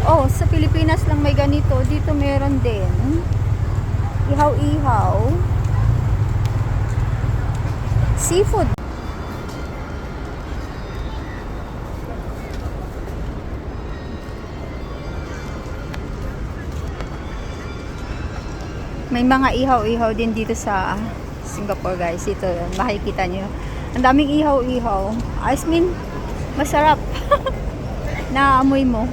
Oh, sa Pilipinas lang may ganito. Dito meron din. Ihaw-ihaw. Seafood. May mga ihaw-ihaw din dito sa Singapore, guys. Ito, makikita nyo. Ang daming ihaw-ihaw. I mean, masarap. Naamoy mo.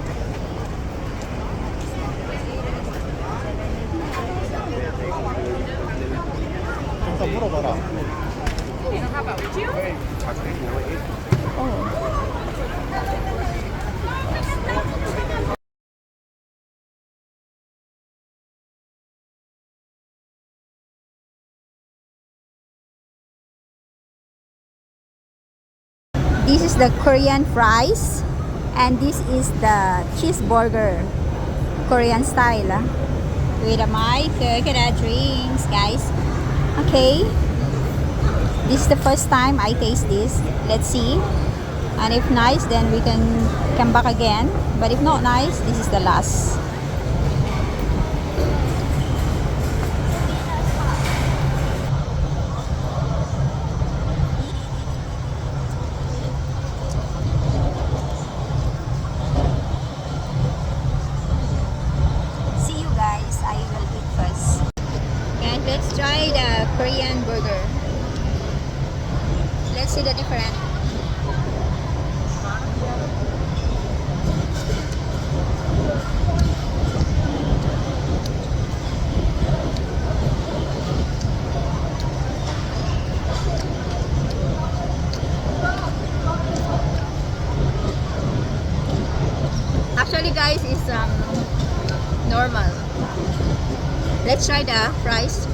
Oh. This is the Korean fries, and this is the cheeseburger, Korean style, with my coconut drinks, guys. Okay, this is the first time I taste this. Let's see, and if nice, then we can come back again. But if not nice, this is the last. Let's try the Korean burger. Let's see the difference. Actually, guys, it's normal. Let's try the fries.